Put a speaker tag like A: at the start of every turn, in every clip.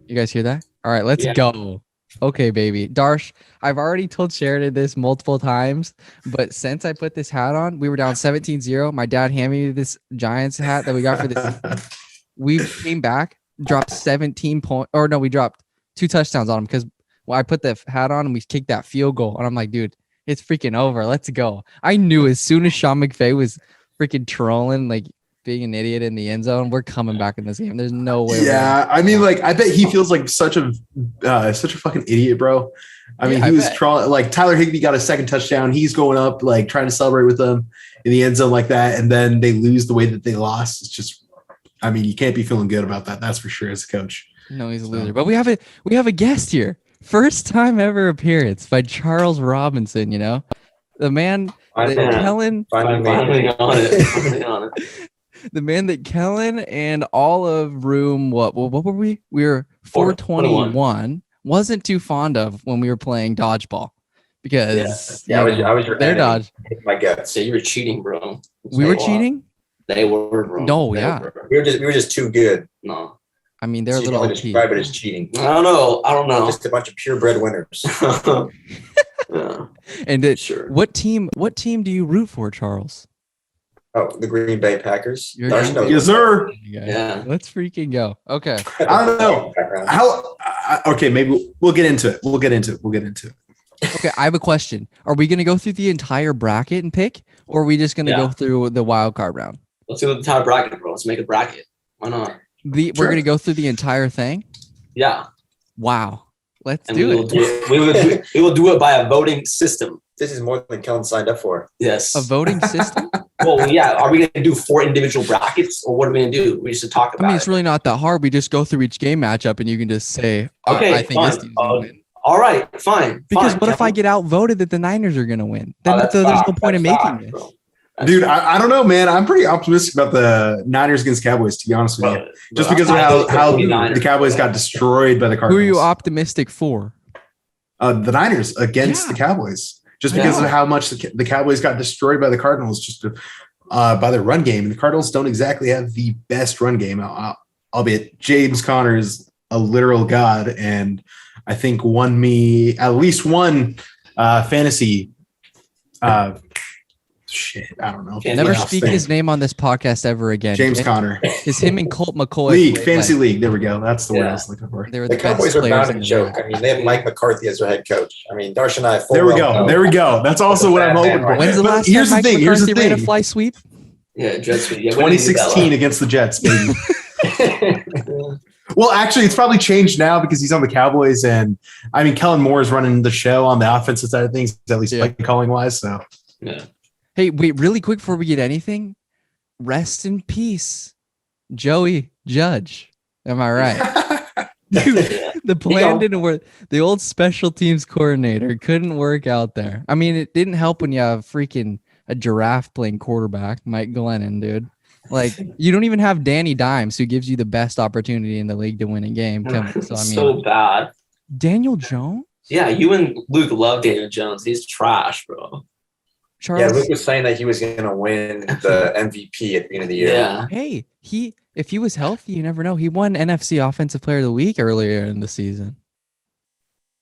A: You guys hear that? All right, let's go. Okay, baby. Darsh, I've already told Sheridan this multiple times, but since I put this hat on, we were down 17-0. My dad handed me this Giants hat that we got for this season. We came back, dropped 17 points, or no, we dropped 2 touchdowns on him because I put the hat on and we kicked that field goal. And I'm like, dude, it's freaking over. Let's go. I knew as soon as Sean McVay was freaking trolling, like being an idiot in the end zone, we're coming back in this game. There's no way.
B: Yeah, I mean, like, I bet he feels like such a fucking idiot, bro. I mean, he was trolling. Like, Tyler Higbee got a second touchdown. He's going up, like, trying to celebrate with them in the end zone like that, and then they lose the way that they lost. It's just, I mean, you can't be feeling good about that. That's for sure as a coach.
A: No, he's a loser. But we have a guest here. First time ever appearance by Charles Robinson. You know, the man that Kellan.
C: Finally on it.
A: The man that Kellan and all of room, what were we? We were 421. Wasn't too fond of when we were playing dodgeball because
C: I was your
A: their dodge.
C: My guts. So you were cheating, bro.
A: We were cheating.
C: They were, bro.
A: No,
C: We were just too good. No.
A: I mean, they're a little OP.
C: Describe it as cheating. I don't know. Just a bunch of purebred winners.
A: And
C: sure.
A: What team do you root for, Charles?
C: Oh, the Green Bay Packers.
B: Yes, sir.
C: Yeah.
A: Let's freaking go. Okay.
B: I don't know how. Okay, maybe we'll get into it. We'll get into it.
A: Okay, I have a question. Are we going to go through the entire bracket and pick, or are we just going to go through the wild card round?
C: Let's do the entire bracket, bro. Let's make a bracket. Why not?
A: We're going to go through the entire thing?
C: Yeah.
A: Wow. Let's do
C: it. We will do it by a voting system. This is more than Kellan signed up for. Yes.
A: A voting system?
C: Well, yeah. Are we going to do 4 individual brackets, or what are we going to do? We just talk about it.
A: I mean, it's really not that hard. We just go through each game matchup, and you can just say,
C: okay,
A: I think this team's going to win.
C: All right, fine.
A: Because what if I get outvoted that the Niners are going to win? Then there's no point in making this.
B: Dude, I don't know, man. I'm pretty optimistic about the Niners against Cowboys, to be honest with you. Just because of how the Cowboys got destroyed by the Cardinals.
A: Who are you optimistic for?
B: The Niners against the Cowboys. Just because of how much the Cowboys got destroyed by the Cardinals, just by their run game. And the Cardinals don't exactly have the best run game, albeit James Conner is a literal god, and I think won me at least one fantasy. I don't know.
A: Never speak his name on this podcast ever again.
B: James Conner.
A: It's him and Colt McCoy.
B: Fantasy league. There we go. That's the word I was looking for.
A: They were
C: the Cowboys are bound to joke. I mean, they have Mike McCarthy as their head coach. I mean, Darsh and I.
B: There we go. That's also what I'm hoping for.
A: When's the last time Mike McCarthy ran a fly sweep?
C: Yeah, jet sweep.
B: 2016 against the Jets, baby. Well, actually, it's probably changed now because he's on the Cowboys, and I mean, Kellen Moore is running the show on the offensive side of things, at least play calling wise. So,
C: yeah.
A: Hey, wait, really quick before we get anything, rest in peace, Joey Judge. Am I right? Dude, the plan didn't work. The old special teams coordinator couldn't work out there. I mean, it didn't help when you have freaking a giraffe playing quarterback, Mike Glennon, dude. Like, you don't even have Danny Dimes, who gives you the best opportunity in the league to win a game.
C: So bad.
A: Daniel Jones?
C: Yeah, you and Luke love Daniel Jones. He's trash, bro.
A: Charles?
D: Yeah, Luke was saying that he was going to win the MVP at the beginning of the year.
C: Yeah.
A: Hey, if he was healthy, you never know. He won NFC Offensive Player of the Week earlier in the season.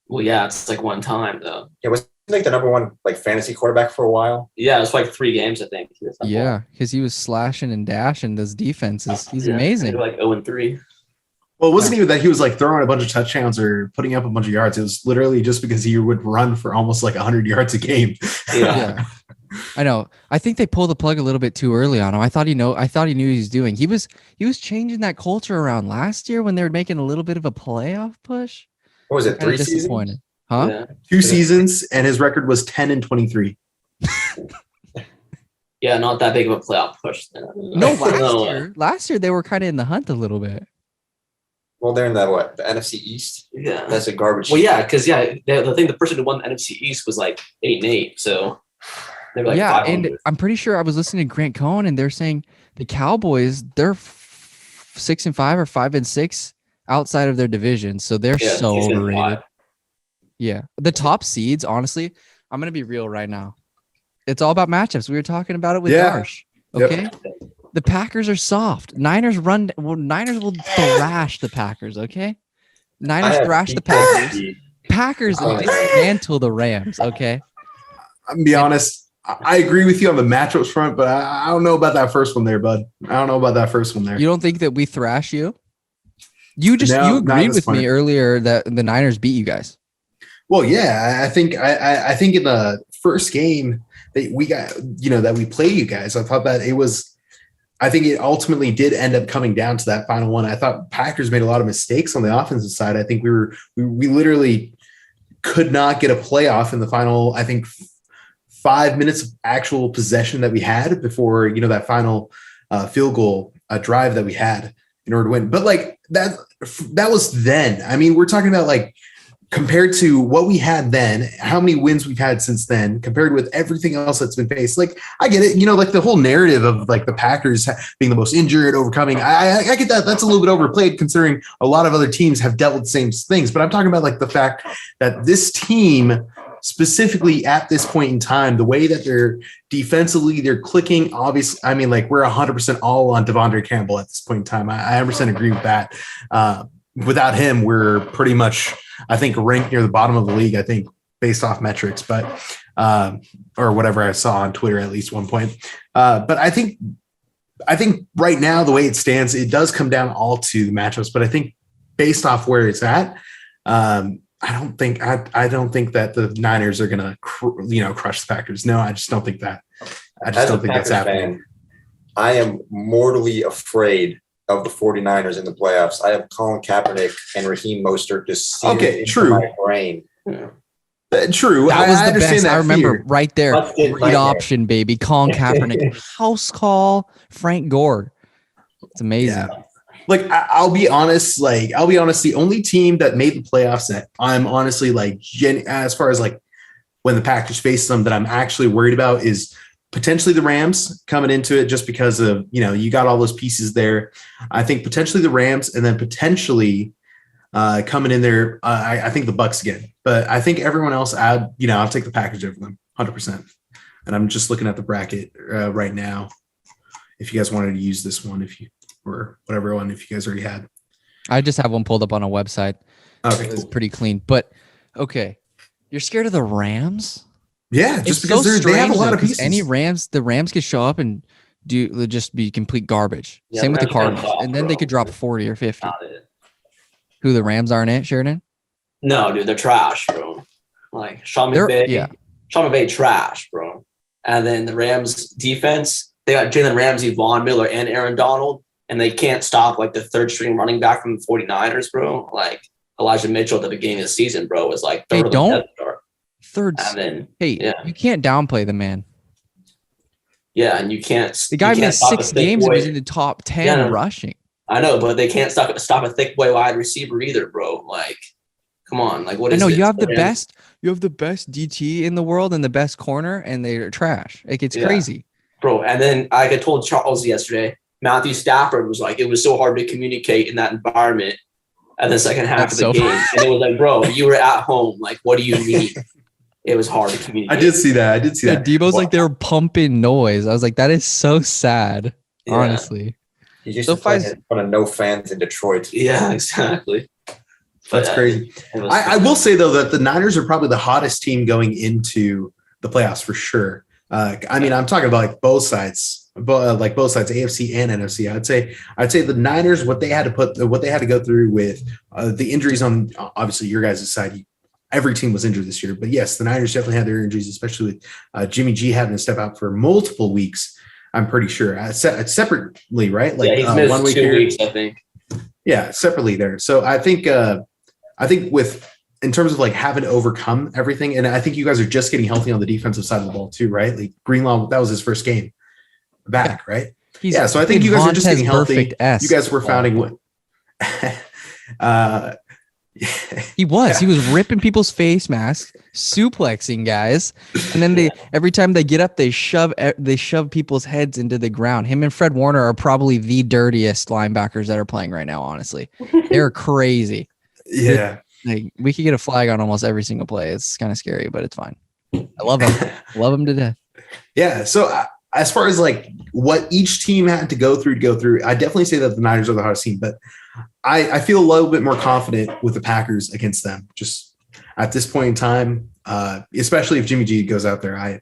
C: Well, yeah, it's like one time, though.
D: Yeah, was he like the number one fantasy quarterback for a while?
C: Yeah, it was like 3 games, I think.
A: Yeah, because he was slashing and dashing those defenses. He's amazing.
C: They were like 0-3.
B: Well, it wasn't even that he was like throwing a bunch of touchdowns or putting up a bunch of yards. It was literally just because he would run for almost like 100 yards a game.
A: Yeah. I know. I think they pulled the plug a little bit too early on him. I thought he knew what he was doing. He was changing that culture around last year when they were making a little bit of a playoff push.
D: What was it? 3 seasons?
A: Huh?
C: Yeah.
B: 2 seasons, and his record was 10-23.
C: Yeah, not that big of a playoff push.
A: No, last year they were kind of in the hunt a little bit.
D: Well, they're in the NFC East.
C: Yeah,
D: that's a garbage.
C: Well, yeah, because the person who won the NFC East was like 8-8, so they were like 500.
A: And I'm pretty sure I was listening to Grant Cohn, and they're saying the Cowboys they're 6-5 or 5-6 outside of their division, so they're so overrated. Yeah, the top seeds, honestly, I'm gonna be real right now. It's all about matchups. We were talking about it with Darsh. Okay. Yep. The Packers are soft. Niners will thrash the Packers, okay? Niners thrashed the Packers. Packers dismantle the Rams. Okay.
B: I'm gonna be honest. I agree with you on the matchups front, but I don't know about that first one there, bud. I don't know about that first one there.
A: You don't think that we thrash you? You agreed with me earlier that the Niners beat you guys.
B: Well, yeah, I think in the first game that we got, that we played you guys, I thought that I think it ultimately did end up coming down to that final one. I thought Packers made a lot of mistakes on the offensive side. I think we literally could not get a playoff in the final, I think, 5 minutes of actual possession that we had before, that final field goal drive that we had in order to win. But like that was then. I mean, we're talking about like compared to what we had then, how many wins we've had since then, compared with everything else that's been faced. Like, I get it, like the whole narrative of like the Packers being the most injured, overcoming. I get that. That's a little bit overplayed considering a lot of other teams have dealt with the same things. But I'm talking about like the fact that this team specifically at this point in time, the way that they're defensively, they're clicking. Obviously, I mean, like we're 100% all on Devondre Campbell at this point in time. I 100% agree with that. Without him, we're pretty much, I think, ranked near the bottom of the league, I think, based off metrics, but or whatever I saw on Twitter at least one point. But I think right now, the way it stands, it does come down all to the matchups. But I think based off where it's at, I don't think that the Niners are gonna crush the Packers. No, I just don't think that. I just don't think that's happening.
D: I am mortally afraid of the 49ers in the playoffs. I have Colin Kaepernick and Raheem Mostert just into my brain.
B: Yeah. True.
A: That was
B: I
A: the best.
B: that
A: I remember
B: fear.
A: right there. Read option, baby. Colin Kaepernick. House call. Frank Gore. It's amazing.
B: Yeah. Like, I'll be honest. The only team that made the playoffs that I'm honestly as far as like when the Packers face them that I'm actually worried about is potentially the Rams coming into it just because of, you got all those pieces there. I think potentially the Rams and then potentially coming in there. I think the Bucks again, but I think everyone else, I'll take the Packers over them 100%. And I'm just looking at the bracket right now. If you guys wanted to use this one, or whatever one, if you guys already had.
A: I just have one pulled up on a website.
B: Okay,
A: it's pretty clean, but okay. You're scared of the Rams?
B: Yeah, just because they have a lot of pieces.
A: The Rams could show up and just be complete garbage. Yeah, same with the Cardinals, and then they could drop 40 or 50. Who the Rams aren't it, Sheridan?
C: No, dude, they're trash, bro. Like Sean McVay, trash, bro. And then the Rams defense, they got Jalen Ramsey, Von Miller, and Aaron Donald, and they can't stop like the third string running back from the 49ers, bro. Like Elijah Mitchell at the beginning of the season, bro, was like third on the depth chart.
A: You can't downplay the man.
C: Yeah, and you can't.
A: The guy missed 6 games and was in the top 10 rushing.
C: I know, but they can't stop a thick boy wide receiver either, bro. Like, come on, like what is?
A: I know you have the best DT in the world and the best corner, and they're trash. Like it's crazy,
C: bro. And then I told Charles yesterday, Matthew Stafford was like, it was so hard to communicate in that environment at the second half of the game, and it was like, bro, you were at home. Like, what do you mean? It was hard to communicate.
B: I did see that.
A: Debo's like they were pumping noise. I was like, that is so sad. Yeah. Honestly,
D: he used to play in front of no fans in Detroit.
C: Yeah, exactly.
B: That's crazy. I will say though that the Niners are probably the hottest team going into the playoffs for sure. I mean, I'm talking about like both sides, AFC and NFC. I'd say the Niners, what they had to go through with the injuries on obviously your guys' side. Every team was injured this year, but yes, the Niners definitely had their injuries, especially with Jimmy G having to step out for multiple weeks. I'm pretty sure separately, right? Like
C: he's missed 1 week 2 weeks, I think.
B: Yeah, separately there. So I think with in terms of like having to overcome everything, and I think you guys are just getting healthy on the defensive side of the ball too, right? Like Greenlaw, that was his first game back, right? So I think you guys are just getting healthy. You guys were founding what?
A: He was ripping people's face masks, suplexing guys, and then every time they get up, they shove people's heads into the ground. Him and Fred Warner are probably the dirtiest linebackers that are playing right now. Honestly, they're crazy.
B: Yeah,
A: we could get a flag on almost every single play. It's kind of scary, but it's fine. I love them. Love them to death.
B: Yeah. So as far as like what each team had to go through, I definitely say that the Niners are the hottest team, but I feel a little bit more confident with the Packers against them. Just at this point in time, especially if Jimmy G goes out there,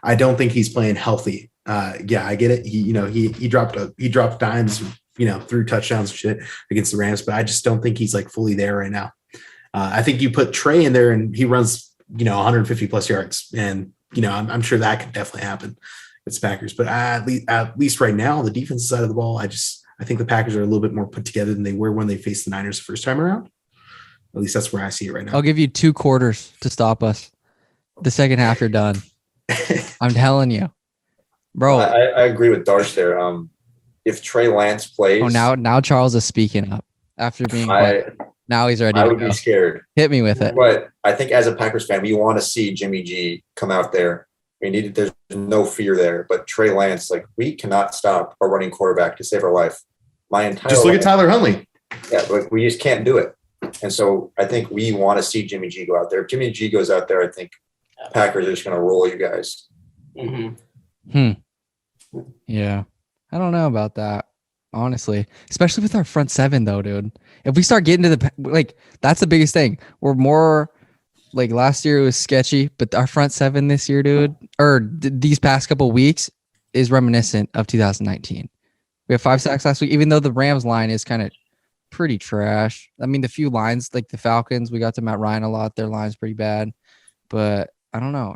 B: I don't think he's playing healthy. Yeah, I get it. He dropped dimes, threw touchdowns and shit against the Rams, but I just don't think he's like fully there right now. I think you put Trey in there and he runs, 150 plus yards, and I'm sure that could definitely happen. It's Packers, but at least right now, the defensive side of the ball, I think the Packers are a little bit more put together than they were when they faced the Niners the first time around. At least that's where I see it right now.
A: I'll give you 2 quarters to stop us. The second half, you're done. I'm telling you, bro.
D: I agree with Darsh there. If Trey Lance plays,
A: now Charles is speaking up after being quiet. Now he's ready.
D: I would be scared.
A: Hit me with it.
D: But I think as a Packers fan, we want to see Jimmy G come out there. There's no fear there, but Trey Lance, we cannot stop our running quarterback to save our life.
B: Just look at Tyler Huntley.
D: Yeah, we just can't do it. And so I think we want to see Jimmy G go out there. If Jimmy G goes out there, I think Packers are just going to roll you guys.
C: Mm-hmm.
A: Yeah. I don't know about that, honestly, especially with our front seven though, dude. If we start getting to that's the biggest thing. We're more last year it was sketchy, but our front seven this year, dude, or these past couple weeks is reminiscent of 2019. We have 5 sacks last week, even though the Rams line is kind of pretty trash. I mean, the few lines like the Falcons, we got to Matt Ryan a lot. Their line's pretty bad, but I don't know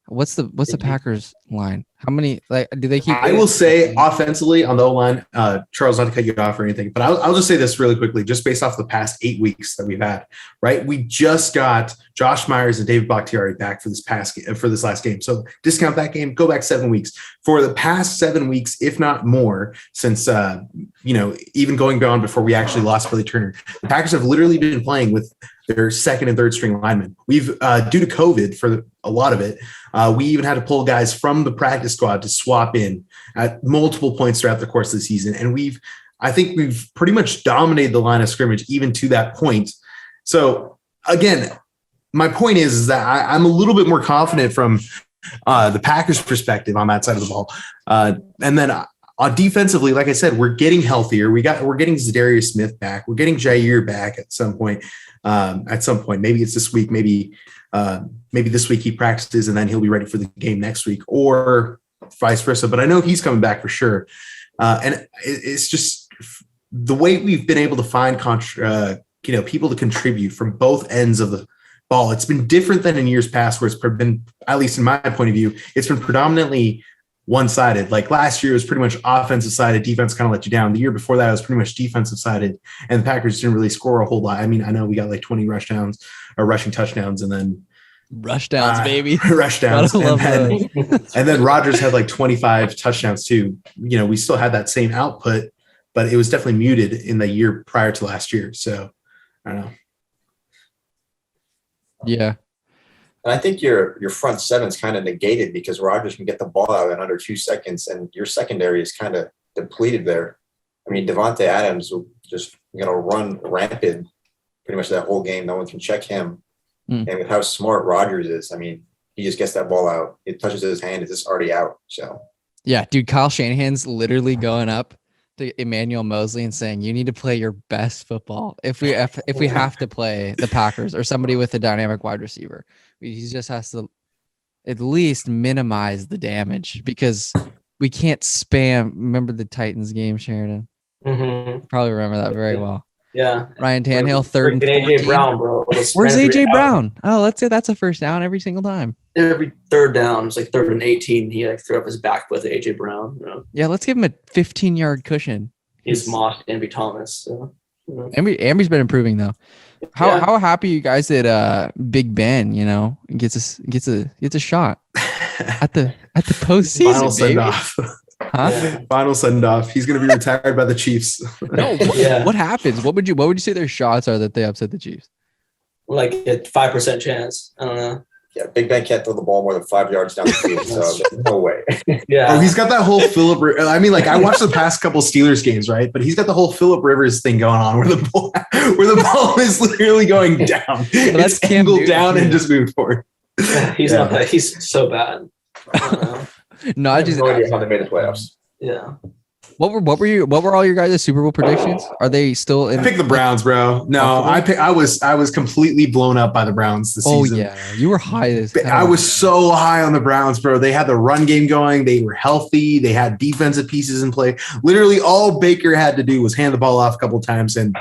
A: what's the Packers line? How many do they keep?
B: I will say offensively on the O-line, Charles, not to cut you off or anything, but I'll just say this really quickly, just based off the past 8 weeks that we've had, right? We just got Josh Myers and David Bakhtiari back for this last game. So discount that game, go back 7 weeks. For the past 7 weeks, if not more, since even going beyond before we actually lost Billy Turner, the Packers have literally been playing with their second and third string linemen. We've due to COVID for a lot of it, we even had to pull guys from the practice squad to swap in at multiple points throughout the course of the season. And I think we've pretty much dominated the line of scrimmage even to that point. So again, my point is that I'm a little bit more confident from the Packers perspective on that side of the ball. And then on defensively, like I said, we're getting healthier. We're getting Zadarius Smith back. We're getting Jair back at some point. Maybe it's this week. Maybe this week he practices and then he'll be ready for the game next week, or vice versa. But I know he's coming back for sure. And it's just the way we've been able to find people to contribute from both ends of the ball. It's been different than in years past, where it's been, at least in my point of view, it's been predominantly one-sided. Like last year, it was pretty much offensive sided. Defense kind of let you down. The year before that, it was pretty much defensive sided, and the Packers didn't really score a whole lot. I mean, I know we got 20 rushing touchdowns, and then
A: rushdowns, baby,
B: rushdowns, and then Rodgers had 25 touchdowns too. We still had that same output, but it was definitely muted in the year prior to last year. So I don't know.
A: Yeah.
D: And I think your front seven's kind of negated because Rodgers can get the ball out in under 2 seconds, and your secondary is kind of depleted there. I mean, Devontae Adams will just run rampant pretty much that whole game. No one can check him. And with how smart Rodgers is, I mean, he just gets that ball out. It touches his hand, it's just already out. So
A: yeah, dude, Kyle Shanahan's literally going up to Emmanuel Mosley and saying, you need to play your best football if we have to play the Packers or somebody with a dynamic wide receiver. He just has to at least minimize the damage, because we can't spam. Remember the Titans game, Sheridan?
C: Mm-hmm.
A: Probably remember that very well.
C: Yeah.
A: Ryan Tannehill, third and 14.
C: AJ Brown, bro.
A: Where's AJ Brown? Oh, let's say that's a first down every single time.
C: Every third down, it's 3rd and 18. He threw up his back with AJ Brown.
A: Yeah, let's give him a 15-yard cushion.
C: He's mocked Ambry Thomas. So,
A: Ambry's been improving though. How happy are you guys that Big Ben, gets a shot at the postseason?
B: Final send off.
A: Huh?
C: Yeah.
B: Final send off. He's going to be retired by the Chiefs.
A: No. What happens? What would you say their shots are that they upset the Chiefs?
C: A 5% chance. I don't know.
D: Yeah, Big Ben can't throw the ball more than 5 yards down the field, so no way.
C: Yeah.
B: Oh, he's got that whole Phillip. I mean, I watched the past couple Steelers games, right? But he's got the whole Phillip Rivers thing going on, where the ball is literally going down.
A: That's
B: it's angled down and just moved forward.
C: He's not. He's so bad.
A: No,
D: I
A: I
D: have
A: just
D: no idea how they made the playoffs.
C: Yeah.
A: what were all your guys' Super Bowl predictions? Are they still in?
B: I picked the Browns, bro. No, I was completely blown up by the Browns this season.
A: Yeah, you were high this.
B: I was so high on the Browns, bro. They had the run game going. They were healthy. They had defensive pieces in play. Literally, all Baker had to do was hand the ball off a couple of times. And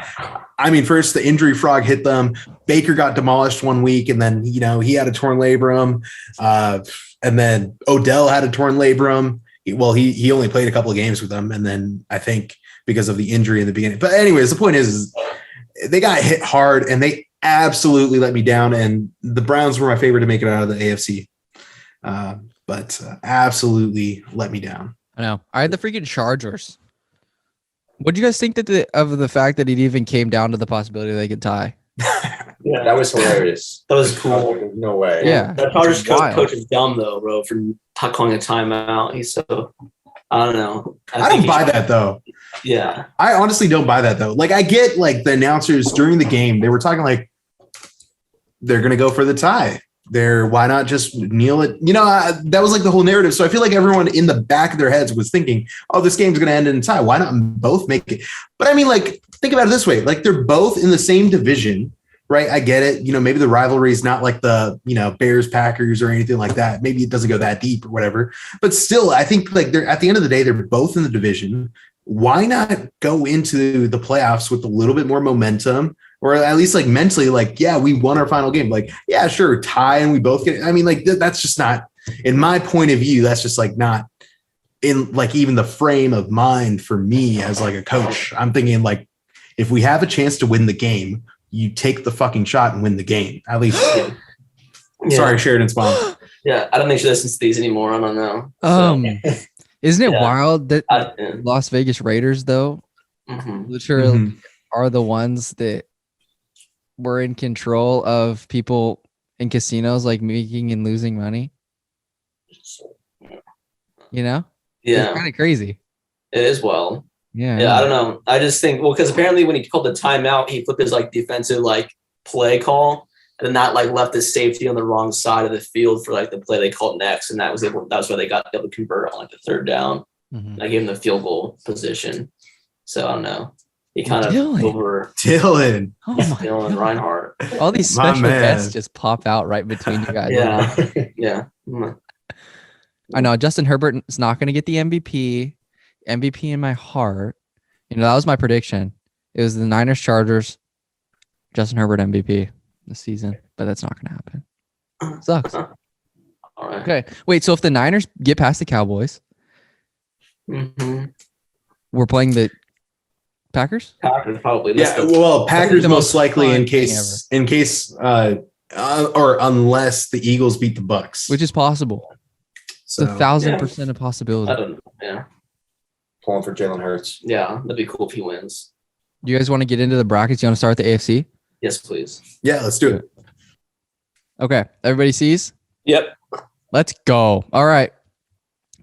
B: I mean, first the injury frog hit them. Baker got demolished one week, and then he had a torn labrum, and then Odell had a torn labrum. Well, he only played a couple of games with them, and then I think because of the injury in the beginning. But anyways, the point is they got hit hard, and they absolutely let me down. And the Browns were my favorite to make it out of the AFC, but absolutely let me down.
A: I know. I had the freaking Chargers. What do you guys think of the fact that it even came down to the possibility they could tie?
C: Yeah,
D: That was hilarious.
C: that was cool.
D: No way.
A: Yeah.
C: That Chargers
A: Wild.
C: coach is dumb though, bro, for calling a timeout. He's so I don't know.
B: I don't buy that though.
C: Yeah.
B: I honestly don't buy that though. Like I get like the announcers during the game, they were talking like they're going to go for the tie. Why not just kneel it? That was like the whole narrative. So I feel like everyone in the back of their heads was thinking, oh, this game's going to end in a tie. Why not both make it? But I mean, like, think about it this way. Like they're both in the same division, right? I get it. Maybe the rivalry is not like the, Bears, Packers or anything like that. Maybe it doesn't go that deep or whatever, but still, I think like they're at the end of the day, they're both in the division. Why not go into the playoffs with a little bit more momentum? Or at least like mentally, like, yeah, we won our final game. Like, yeah, sure, tie and we both get. I mean, like that's just not, in my point of view, that's just like not in like even the frame of mind for me as like a coach. I'm thinking like, if we have a chance to win the game, you take the fucking shot and win the game. At least.
C: Yeah.
B: Sorry, Sheridan's mom.
C: Yeah, I don't think she listens to these anymore. I don't know. So,
A: Isn't it
C: Yeah.
A: wild that
C: yeah.
A: Las Vegas Raiders though
C: Mhm.
A: literally are the ones that were in control of people in casinos like making and losing money? It's
C: Yeah,
A: kind of crazy.
C: it is wild.
A: Yeah.
C: Yeah, I don't know. I just think because apparently when he called the timeout, he flipped his like defensive like play call and then that like left his safety on the wrong side of the field for like the play they called next, and that was why they got able to convert on like the third down.
A: Mhm.
C: I gave him the field goal position. So I don't know. He kind of
A: Dylan.
C: over
B: Dylan.
A: Oh my
C: Dylan
A: God.
C: Reinhardt.
A: All these
B: My
A: special
B: man.
A: guests just pop out right between you guys.
C: Yeah. Yeah.
A: I know Justin Herbert is not going to get the MVP. MVP in my heart. That was my prediction. It was the Niners Chargers. Justin Herbert MVP this season, but that's not going to happen. Sucks.
C: All right.
A: Okay. Wait, so if the Niners get past the Cowboys,
C: Mm-hmm.
A: we're playing the Packers?
C: Packers probably.
B: Yeah, well, Packers
A: the
B: most
A: most
B: likely
A: fun
B: in case, or unless the Eagles beat the Bucks,
A: Which is possible. It's
B: so
A: 1,000% a
C: I
A: possibility.
C: don't know. Yeah.
D: Pulling for Jalen Hurts.
C: Yeah. That'd be cool if he wins.
A: Do you guys want to get into the brackets? You want to start with the AFC?
C: Yes, please.
B: yeah, let's do it.
A: Okay. Everybody sees?
C: Yep.
A: Let's go. All right.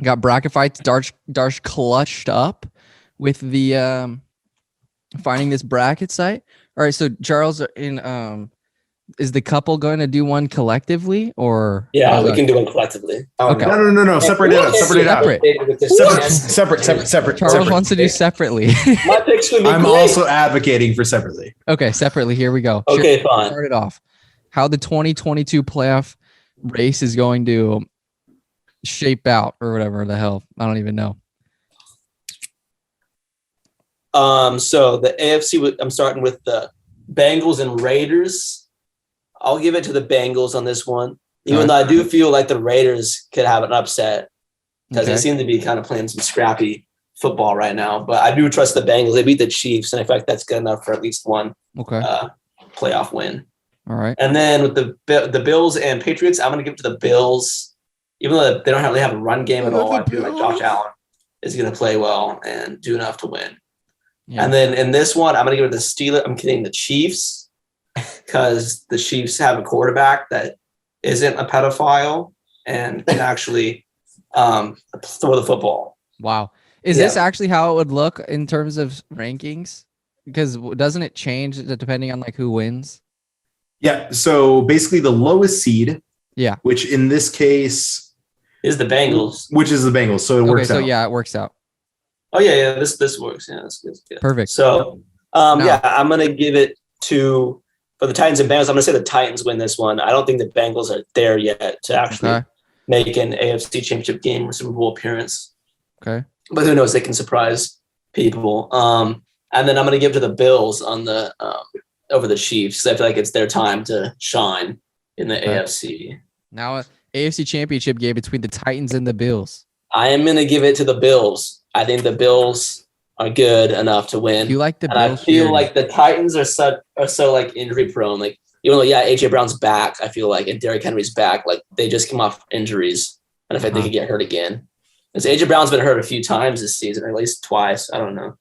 A: Got bracket fights. Darsh clutched up with the finding this bracket site. All right. So Charles, is the couple going to do one collectively or?
C: Yeah, we can do it collectively.
A: Okay.
B: No. Separate it out. Separate.
A: Charles wants to do separately.
C: My pick's gonna be
B: I'm
C: great.
B: also advocating for separately.
A: Okay. Separately. Here we go.
C: Okay, fine.
A: Start it off. How the 2022 playoff race is going to shape out or whatever the hell. I don't even know.
C: So the AFC, I'm starting with the Bengals and Raiders. I'll give it to the Bengals on this one, even though I do feel like the Raiders could have an upset because they seem to be kind of playing some scrappy football right now. But I do trust the Bengals. They beat the Chiefs, and I feel like that's good enough for at least one playoff win.
A: All right.
C: And then with the Bills and Patriots, I'm going to give it to the Bills, even though they don't really have a run game at all. I feel like Josh Allen is going to play well and do enough to win. Yeah. And then in this one, I'm going to give it to the Steelers. I'm kidding, the Chiefs, because the Chiefs have a quarterback that isn't a pedophile and can actually throw the football.
A: Wow. Is this actually how it would look in terms of rankings? Because doesn't it change depending on like who wins?
B: Yeah. So basically the lowest seed,
A: which
B: in this case,
C: Is the Bengals.
B: Which is the Bengals, so it works out.
A: So yeah, it works out.
C: Oh yeah, this works. Yeah, that's good. Yeah.
A: Perfect.
C: So yeah, I'm gonna give it to for the Titans and Bengals. I'm gonna say the Titans win this one. I don't think the Bengals are there yet to actually make an AFC Championship game or Super Bowl appearance.
A: Okay.
C: But who knows? They can surprise people. And then I'm gonna give it to the Bills on the over the Chiefs. I feel like it's their time to shine in the AFC.
A: Now, AFC Championship game between the Titans and the Bills.
C: I am going to give it to the Bills. I think the Bills are good enough to win.
A: You like the
C: and
A: Bills?
C: I feel like the Titans are so like injury prone. Like, even though, AJ Brown's back, I feel like, and Derrick Henry's back, like they just come off injuries. And I think they could get hurt again. Because AJ Brown's been hurt a few times this season, or at least twice. I don't know.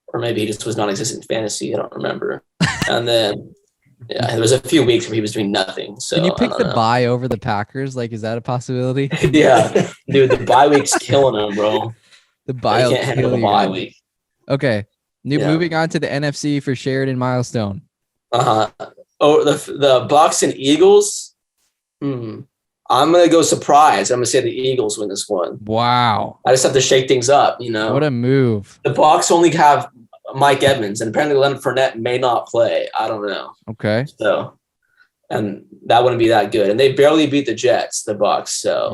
C: Or maybe he just was non-existent in fantasy. I don't remember. And then, there was a few weeks where he was doing nothing. So
A: can you pick the bye over the Packers? Like, is that a possibility?
C: Yeah, dude, the bye week's killing him, bro.
A: The bye
C: can't handle the bye week.
A: Okay, moving on to the NFC for Sheridan milestone.
C: Oh, the Bucks and Eagles. I'm gonna go surprise. I'm gonna say the Eagles win this one.
A: Wow.
C: I just have to shake things up.
A: What a move.
C: The Bucks only have Mike Evans, and apparently Leonard Fournette may not play. I don't know.
A: Okay.
C: So, and that wouldn't be that good. And they barely beat the Jets, the Bucks. So,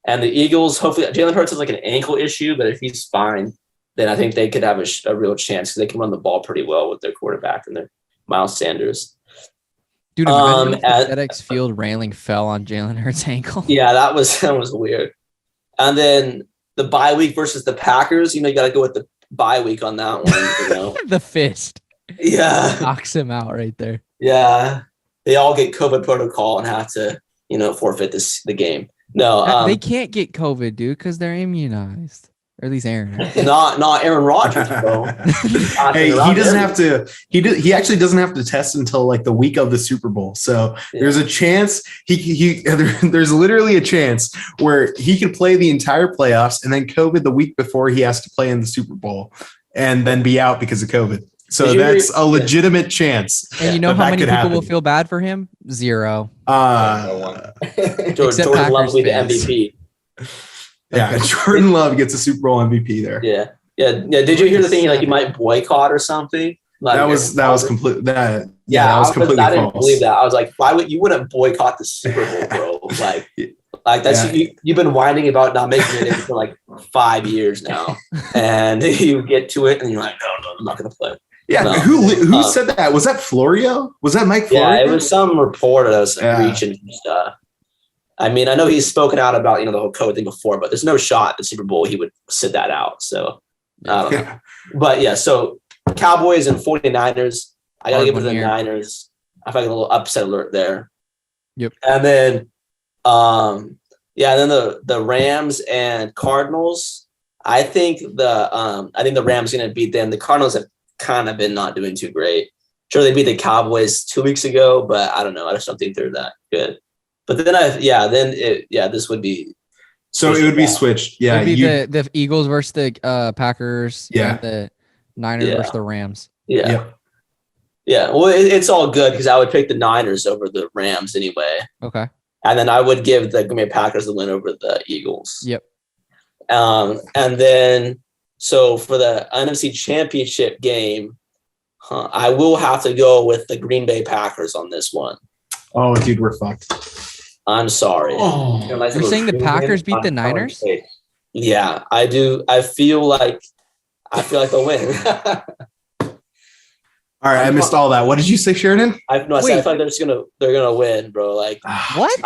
C: and the Eagles, hopefully, Jalen Hurts has like an ankle issue, but if he's fine, then I think they could have a real chance because they can run the ball pretty well with their quarterback and their Miles Sanders.
A: Dude, imagine if the FedEx Field railing fell on Jalen Hurts' ankle.
C: Yeah, that was weird. And then the bye week versus the Packers, you got to go with the bye week on that one.
A: The fist.
C: Yeah.
A: Knocks him out right there.
C: Yeah. They all get COVID protocol and have to, forfeit the game. No.
A: They can't get COVID, dude, because they're immunized. Or at least Aaron.
C: Not Aaron Rodgers, bro.
B: Hey, he doesn't have to. He actually doesn't have to test until like the week of the Super Bowl. So there's a chance there's literally a chance where he could play the entire playoffs and then COVID the week before he has to play in the Super Bowl and then be out because of COVID. So that's a legitimate chance.
A: And you know how many people will feel bad for him? Zero.
C: Jordan Love will be the MVP.
B: Yeah, Jordan Love gets a Super Bowl MVP there.
C: Yeah. Did you hear the thing like you might boycott or something? Like,
B: that was complete. That was completely false.
C: I didn't believe that. I was like, you wouldn't boycott the Super Bowl, bro? Like that's you've been whining about not making it in for like 5 years now, and you get to it and you're like, no, I'm not gonna play.
B: Yeah, no. Who said that? Was that Florio? Was that Mike Florio?
C: Yeah, it was some reporter that was reaching stuff. I mean, I know he's spoken out about, the whole COVID thing before, but there's no shot the Super Bowl he would sit that out. So, I don't know. But, so Cowboys and 49ers, I got to give it to the Niners. I feel like a little upset alert there.
A: Yep.
C: And then, the Rams and Cardinals, I think the Rams are going to beat them. The Cardinals have kind of been not doing too great. Sure, they beat the Cowboys 2 weeks ago, but I don't know. I just don't think they're that good. But then this would be.
B: So it would be switched. Yeah.
A: It would be the Eagles versus the Packers.
B: Yeah.
A: And the Niners versus the Rams.
C: Yeah. Yeah. Well, it's all good because I would pick the Niners over the Rams anyway.
A: Okay.
C: And then I would give the Green Bay Packers the win over the Eagles.
A: Yep.
C: And then, so for the NFC Championship game, I will have to go with the Green Bay Packers on this one.
B: Oh, dude, we're fucked.
C: I'm sorry.
B: Oh.
A: You're saying the Packers beat the Niners?
C: Yeah, I do. I feel like they'll win.
B: All right, I missed all that. What did you say, Sheridan?
C: I feel like they're gonna win, bro. Like
A: what?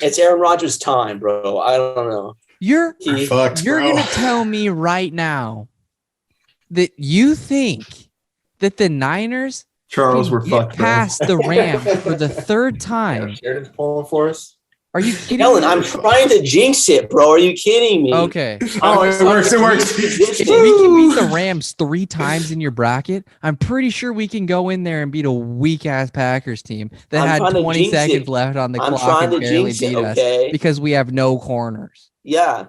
C: It's Aaron Rodgers' time, bro. I don't know.
A: You're
B: fucked,
A: you're gonna tell me right now that you think that the Niners
B: we're fucked,
A: past the Rams for the third time?
D: Sheridan's pulling for us.
A: Are you kidding
C: Kellan,
A: me?
C: I'm trying to jinx it, bro. Are you kidding me?
A: Okay.
B: Oh, it works.
A: If we can beat the Rams 3 times in your bracket, I'm pretty sure we can go in there and beat a weak-ass Packers team that had 20 seconds left on the clock and barely beat us because we have no corners.
C: Yeah.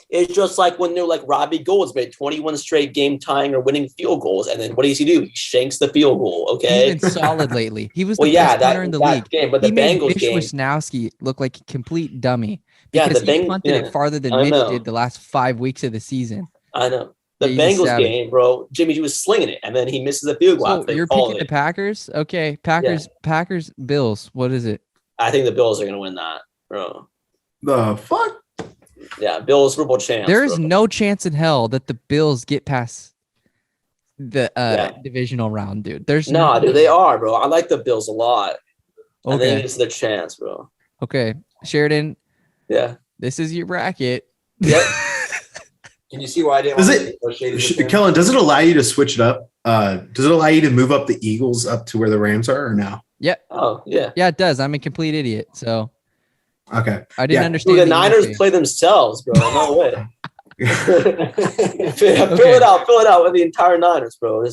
C: It's just like when they're like Robbie Gould's made 21 straight game tying or winning field goals. And then what does he do? He shanks the field goal. Okay.
A: He's been solid lately. He was the best punter in the league.
C: Game, but the
A: he made
C: Bengals game.
A: Wisnowski look like a complete dummy Because he punted it farther than Mitch did the last 5 weeks of the season.
C: I know. The Bengals game, bro, Jimmy was slinging it, and then he misses a field goal.
A: So you're picking the Packers? Okay, Packers, Bills. What is it?
C: I think the Bills are going to win that, bro.
B: The fuck?
C: Yeah, Bills Super Bowl chance.
A: There is no chance in hell that the Bills get past the divisional round, dude. Dude,
C: they are, bro. I like the Bills a lot.
A: Okay.
C: I think it's their chance, bro.
A: Okay, Sheridan.
C: Yeah.
A: This is your bracket.
C: Yep.
D: Can you see why I didn't
B: Kellan, does it allow you to switch it up? Does it allow you to move up the Eagles up to where the Rams are or no?
A: Yeah.
C: Oh, yeah.
A: Yeah, it does. I'm a complete idiot. So
B: okay.
A: I didn't understand.
C: Dude, the Niners play themselves, bro. No way. Fill it out with the entire Niners, bro.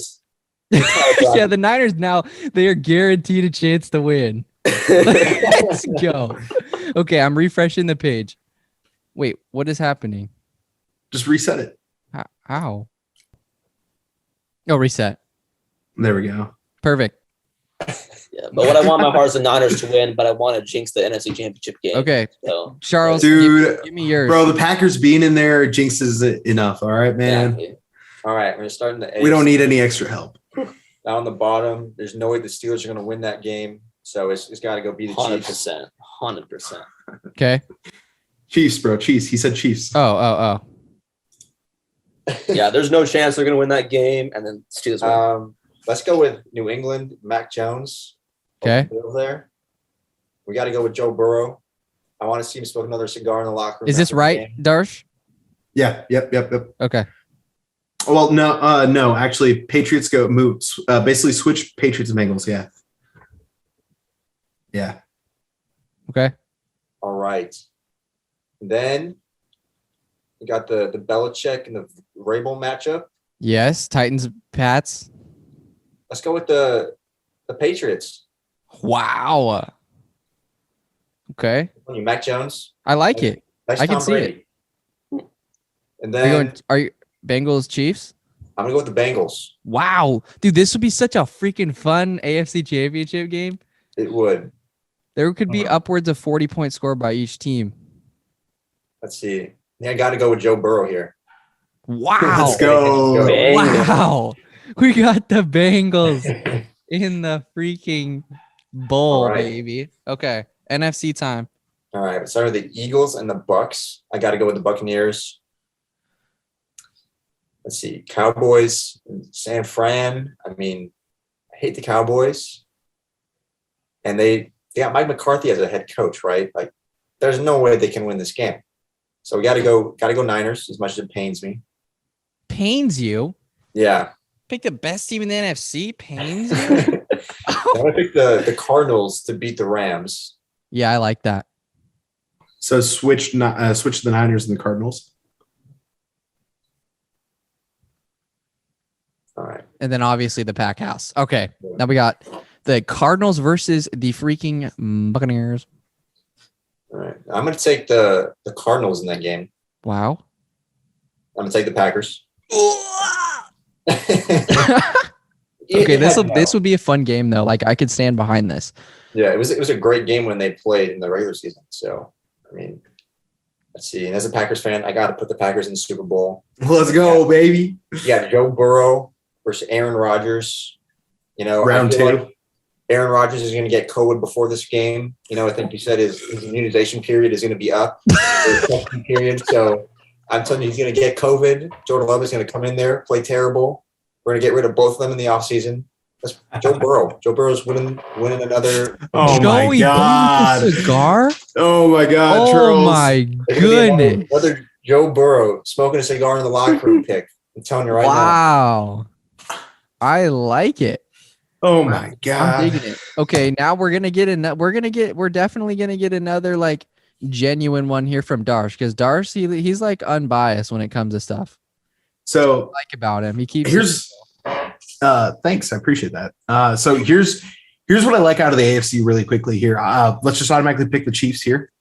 A: Yeah, the Niners now, they are guaranteed a chance to win. Let's go. Okay, I'm refreshing the page. Wait, what is happening?
B: Just reset it.
A: How? Oh, reset.
B: There we go.
A: Perfect.
C: Yeah, but what I want my heart is the Niners to win, but I want to jinx the NFC Championship game.
A: Okay.
C: So,
A: Charles,
B: dude,
A: give me yours.
B: Bro, the Packers being in there jinxes it enough. All right, man.
C: Exactly.
D: All right, we're starting the AFC.
B: We don't need any extra help.
D: Down on the bottom, there's no way the Steelers are going to win that game. So it's got to go be the Chiefs.
C: 100%.
A: Okay.
B: Chiefs, bro. Chiefs. He said Chiefs.
A: Oh.
C: Yeah, there's no chance they're going to win that game, and then Steelers win.
D: Let's go with New England, Mac Jones.
A: Okay.
D: There. We got to go with Joe Burrow. I want to see him smoke another cigar in the locker room.
A: Is this right, Darsh?
B: Yeah. Yep.
A: Okay.
B: Well, no. Actually, Patriots basically switch Patriots and Bengals. Yeah.
A: Okay.
D: All right. Then we got the Belichick and the Vrabel matchup.
A: Yes, Titans, Pats.
D: Let's go with the Patriots.
A: Wow. Okay.
D: Mac Jones.
A: I like it. I can see it.
D: And then
A: are you Bengals, Chiefs?
D: I'm gonna go with the Bengals.
A: Wow, dude, this would be such a freaking fun AFC Championship game.
D: It would.
A: There could be upwards of 40 points scored by each team.
D: Let's see. Yeah, I got to go with Joe Burrow here.
A: Wow.
B: Let's go.
A: Wow. We got the Bengals in the freaking bowl, baby. Okay. NFC time.
D: All right. Starting with the Eagles and the Bucks. I got to go with the Buccaneers. Let's see. Cowboys, San Fran. I mean, I hate the Cowboys. And they got Mike McCarthy as a head coach, right? Like, there's no way they can win this game. So we got to go Niners, as much as it pains me.
A: Pains you?
D: Yeah.
A: Pick the best team in the NFC? Pains you?
D: I'm going to pick the Cardinals to beat the Rams.
A: Yeah, I like that.
B: So switch the Niners and the Cardinals.
D: All right.
A: And then obviously the Pack House. Okay. Now we got the Cardinals versus the freaking Buccaneers.
D: All right. I'm going to take the Cardinals in that game.
A: Wow.
D: I'm going to take the Packers.
A: Okay, this would be a fun game though. Like I could stand behind this.
D: Yeah, it was a great game when they played in the regular season. So, I mean, let's see. And as a Packers fan, I got to put the Packers in the Super Bowl.
B: Let's go, baby.
D: Yeah, Joe Burrow versus Aaron Rodgers. You know,
B: round two.
D: Like Aaron Rodgers is going to get COVID before this game. You know, I think you said his immunization period is going to be up. Period. So I'm telling you, he's going to get COVID. Jordan Love is going to come in there, play terrible. We're going to get rid of both of them in the offseason. That's Joe Burrow. Joe Burrow's winning another.
B: Oh, my God.
A: Cigar?
B: Oh, my God,
A: oh,
B: Charles.
A: My goodness.
D: Another Joe Burrow smoking a cigar in the locker room pick. I'm telling you right now.
A: Wow. I like it.
B: Oh, my God.
A: I'm digging it. Okay, now we're definitely going to get another like genuine one here from Darsh because Darsh, he's like unbiased when it comes to stuff.
B: So
A: I like about him. He keeps
B: thanks. I appreciate that. So here's what I like out of the AFC really quickly here. Let's just automatically pick the Chiefs here.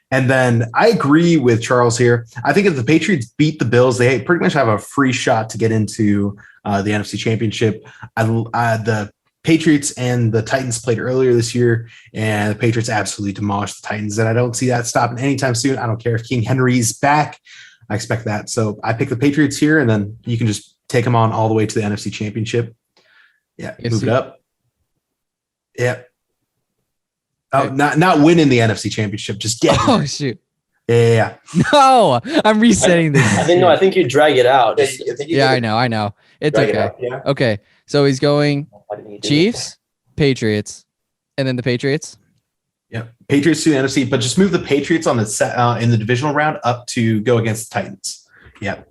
B: And then I agree with Charles here. I think if the Patriots beat the Bills, they pretty much have a free shot to get into the NFC Championship. The Patriots and the Titans played earlier this year, and the Patriots absolutely demolished the Titans. And I don't see that stopping anytime soon. I don't care if King Henry's back. I expect that. So I pick the Patriots here, and then you can just take them on all the way to the NFC Championship. Yeah, move it up. Yeah. Oh, not winning the NFC Championship, just getting.
A: Oh shoot.
B: Yeah.
A: No, I'm resetting this.
C: I think you drag it out.
A: I know. It's okay.
D: Yeah.
A: Okay. So he's going Chiefs, Patriots, and then the Patriots.
B: Yeah. Patriots to the NFC, but just move the Patriots on the in the divisional round up to go against the Titans. Yeah.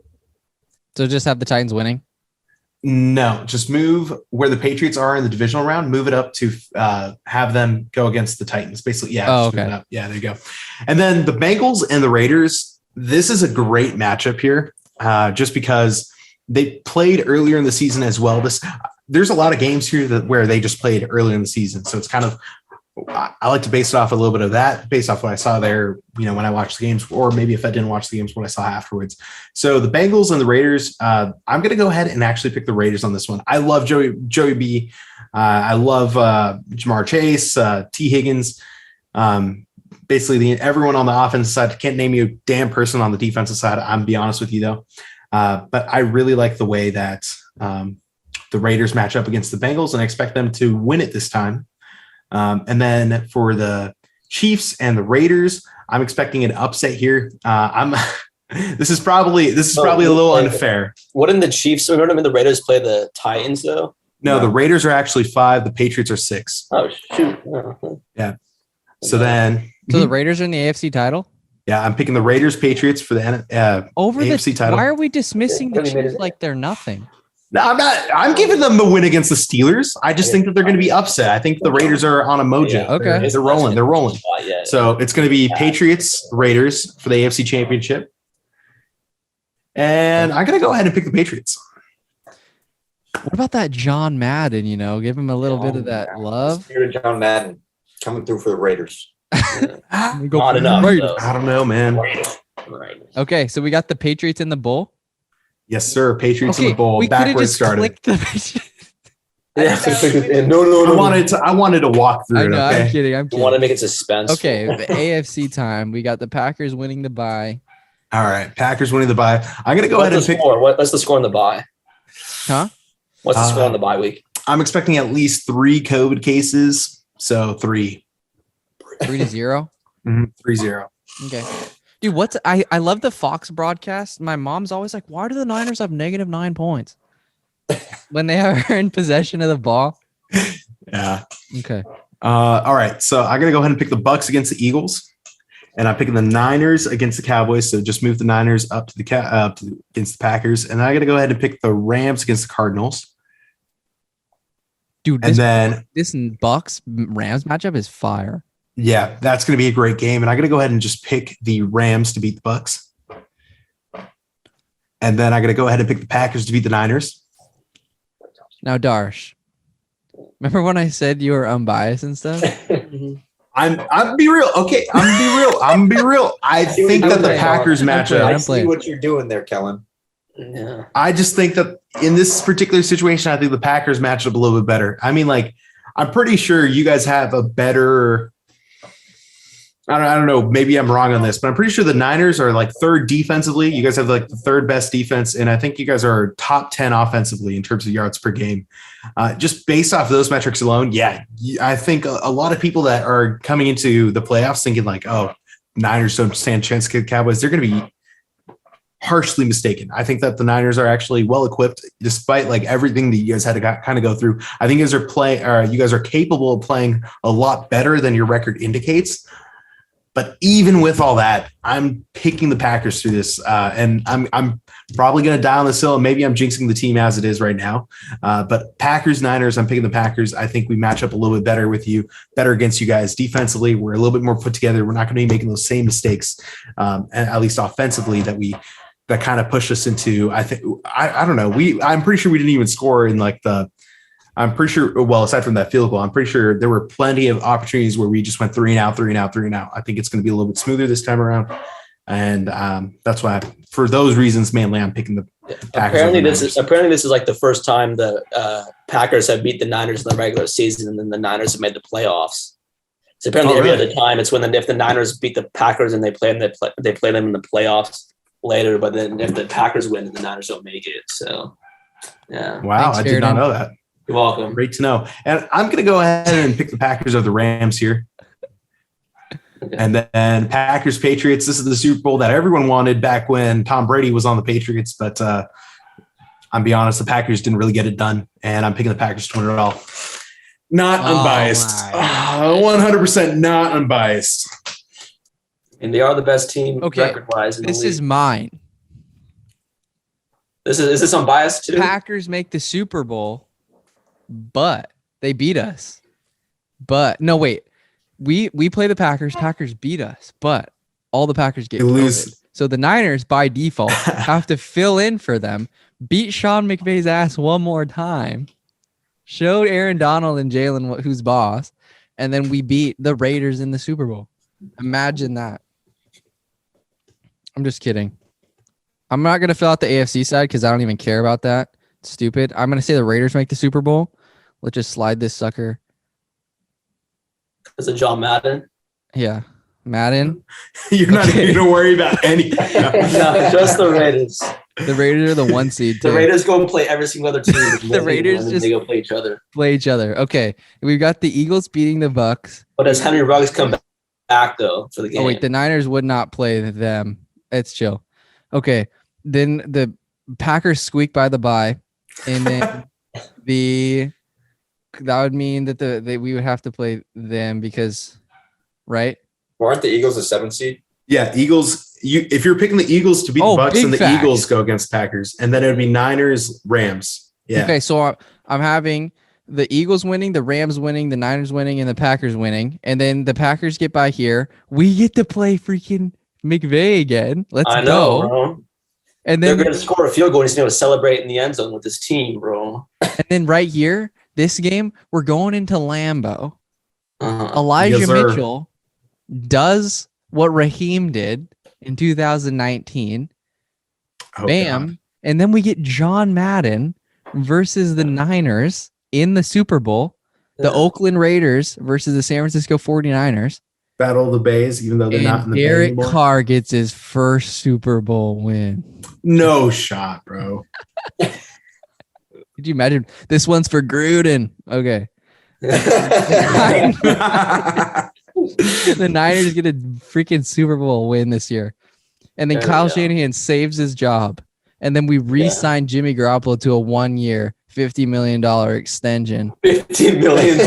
A: So just have the Titans winning.
B: No, just move where the Patriots are in the divisional round, move it up to have them go against the Titans. Basically, yeah.
A: Oh, okay.
B: Yeah, there you go. And then the Bengals and the Raiders, this is a great matchup here just because they played earlier in the season as well. There's a lot of games here where they just played earlier in the season. So it's kind of, I like to base it off a little bit of that, based off what I saw there, when I watched the games, or maybe if I didn't watch the games, what I saw afterwards. So the Bengals and the Raiders, I'm going to go ahead and actually pick the Raiders on this one. I love Joey B. I love Jamar Chase, T. Higgins. Basically, everyone on the offensive side. Can't name you a damn person on the defensive side. I'm be honest with you though. But I really like the way that the Raiders match up against the Bengals, and I expect them to win it this time. And then for the Chiefs and the Raiders, I'm expecting an upset here. This is probably a little unfair.
C: Wouldn't the Chiefs or the Raiders play the Titans though?
B: No, the Raiders are actually 5. The Patriots are 6.
C: Oh shoot! Oh.
B: Yeah. So the
A: Raiders are in the AFC title.
B: Yeah, I'm picking the Raiders Patriots for the
A: over
B: AFC title.
A: Why are we dismissing the Chiefs like they're nothing?
B: No, I'm not. I'm giving them the win against the Steelers. I just think that they're going to be upset. I think the Raiders are on a mojo.
C: Yeah,
A: okay.
B: They're rolling. So it's going to be Patriots, Raiders for the AFC Championship. And I'm going to go ahead and pick the Patriots.
A: What about that John Madden? Give him a little bit of that love.
D: Spirit of John Madden coming through for the Raiders.
C: Not enough.
B: I don't know, man.
A: Okay, so we got the Patriots in the bowl.
B: Yes, sir. Patriots in the bowl.
A: We
B: Backwards started.
C: No.
B: I wanted to walk through
A: I know,
B: it. Okay?
A: I'm kidding.
C: I want to make it suspense.
A: Okay, the AFC time. We got the Packers winning the bye.
B: All right, Packers winning the bye. I'm going to go ahead and pick.
C: What's the score in the bye?
A: Huh?
C: What's the score on the bye week?
B: I'm expecting at least 3 COVID cases. So 3.
A: 3-0.
B: 3-0.
A: Okay. Dude, I love the Fox broadcast. My mom's always like, why do the Niners have -9 points when they are in possession of the ball?
B: Yeah.
A: Okay.
B: All right. So I'm going to go ahead and pick the Bucks against the Eagles. And I'm picking the Niners against the Cowboys. So just move the Niners up to against the Packers. And I'm going to go ahead and pick the Rams against the Cardinals.
A: Dude, this Bucks Rams matchup is fire.
B: Yeah, that's going to be a great game. And I'm going to go ahead and just pick the Rams to beat the Bucks. And then I'm going to go ahead and pick the Packers to beat the Niners.
A: Now, Darsh, remember when I said you were unbiased and stuff?
B: I'm be real. Okay, I'm be real. I think that the Packers matchup.
D: I see what you're doing there, Kellan.
C: Yeah.
B: I just think that in this particular situation, I think the Packers match up a little bit better. I mean, I'm pretty sure you guys have a better. I don't know. Maybe I'm wrong on this, but I'm pretty sure the Niners are 3rd defensively. You guys have the 3rd best defense, and I think you guys are top 10 offensively in terms of yards per game. Just based off those metrics alone, yeah, I think a lot of people that are coming into the playoffs thinking Niners don't stand a chance to get the Cowboys, they're going to be harshly mistaken. I think that the Niners are actually well equipped, despite everything that you guys had to kind of go through. I think you guys are capable of playing a lot better than your record indicates. But even with all that, I'm picking the Packers through this, and I'm probably going to die on this hill. And maybe I'm jinxing the team as it is right now. But Packers, Niners, I'm picking the Packers. I think we match up a little bit better against you guys defensively. We're a little bit more put together. We're not going to be making those same mistakes, at least offensively, that kind of pushed us into. I don't know. I'm pretty sure we didn't even score in I'm pretty sure, well, aside from that field goal, I'm pretty sure there were plenty of opportunities where we just went 3 and out. I think it's going to be a little bit smoother this time around. And that's why, for those reasons, mainly, I'm picking
C: Apparently this is like the first time the Packers have beat the Niners in the regular season, and then the Niners have made the playoffs. So apparently every other time it's if the Niners beat the Packers and they play them in the playoffs later, but then if the Packers win, then the Niners don't make it. So yeah.
B: Wow, I did not know that.
C: You're welcome.
B: Great to know. And I'm gonna go ahead and pick the Packers over the Rams here. Okay. And then Packers Patriots. This is the Super Bowl that everyone wanted back when Tom Brady was on the Patriots, but I'm be honest, the Packers didn't really get it done, and I'm picking the Packers to win it all. Not unbiased. 100% not unbiased.
C: And they are the best team record-wise.
A: This is mine.
C: Is this unbiased too?
A: Packers make the Super Bowl, but they beat us. But no, wait. We play the Packers. Packers beat us, but all the Packers get lose. So the Niners, by default, have to fill in for them, beat Sean McVay's ass one more time, showed Aaron Donald and Jalen who's boss, and then we beat the Raiders in the Super Bowl. Imagine that. I'm just kidding. I'm not going to fill out the AFC side because I don't even care about that. It's stupid. I'm going to say the Raiders make the Super Bowl. Let's just slide this sucker.
C: Is it John Madden?
A: Yeah. Madden.
B: You're not even going to worry about anything.
C: No, just the Raiders.
A: The Raiders are the 1 seed too.
C: The Raiders go and play every single other team.
A: The Raiders just
C: they go play each other.
A: Okay. We've got the Eagles beating the Bucks.
C: But does Henry Ruggs come back though for the game?
A: Oh wait, the Niners would not play them. It's chill. Okay. Then the Packers squeak by the bye. And then that would mean that we would have to play them because, right?
D: Aren't the Eagles a 7 seed?
B: Yeah, Eagles. If you're picking the Eagles to beat the Bucks, then the Eagles go against Packers, and then it would be Niners, Rams. Yeah.
A: Okay, so I'm having the Eagles winning, the Rams winning, the Niners winning, and the Packers winning, and then the Packers get by here. We get to play freaking McVay again. Let's go.
C: Bro.
A: And then
C: they're going to score a field goal and he's going to celebrate in the end zone with his team, bro.
A: And then right here, this game, we're going into Lambeau. Elijah Mitchell does what Raheem did in 2019. Bam. God. And then we get John Madden versus the Niners in the Super Bowl. The Oakland Raiders versus the San Francisco 49ers.
B: Battle of the Bays, even though they're not in the
A: Derek
B: anymore.
A: Carr gets his first Super Bowl win.
B: No shot, bro.
A: Could you imagine? This one's for Gruden. Okay. The Niners get a freaking Super Bowl win this year. And then Kyle Shanahan saves his job. And then we re-sign Jimmy Garoppolo to a 1-year, $50 million extension.
C: $50 million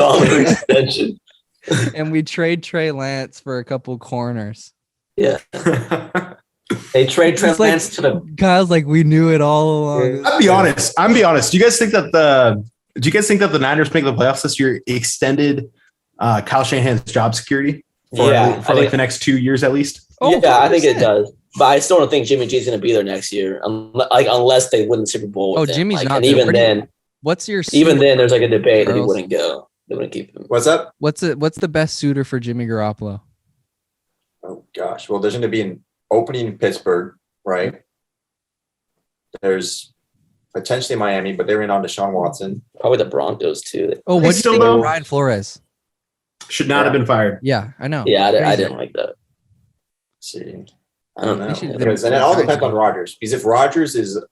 C: extension.
A: And we trade Trey Lance for a couple corners.
C: Yeah. They trade Trey Lance to the
A: Kyle's like, we knew it all along.
B: I'll be honest. Do you guys think that the Niners make the playoffs this year extended Kyle Shanahan's job security for the next 2 years at least?
C: I think it does. But I still don't think Jimmy G's going to be there next year, unless they win the Super Bowl.
A: Jimmy's not.
C: And even then,
A: what's your?
C: Even then, there's like a debate that he wouldn't go. They wouldn't keep him.
D: What's up?
A: What's the best suitor for Jimmy Garoppolo?
D: Oh gosh, well, there's going to be an opening in Pittsburgh, right? There's potentially Miami, but they ran on Deshaun Watson.
C: Probably the Broncos too.
A: Oh, what do you think of Ryan Flores?
B: Should not have been fired.
A: Yeah, I know.
C: Yeah, I didn't like that.
D: Let's see, I don't know.
C: And
D: it all depends on Rodgers. Because if Rodgers is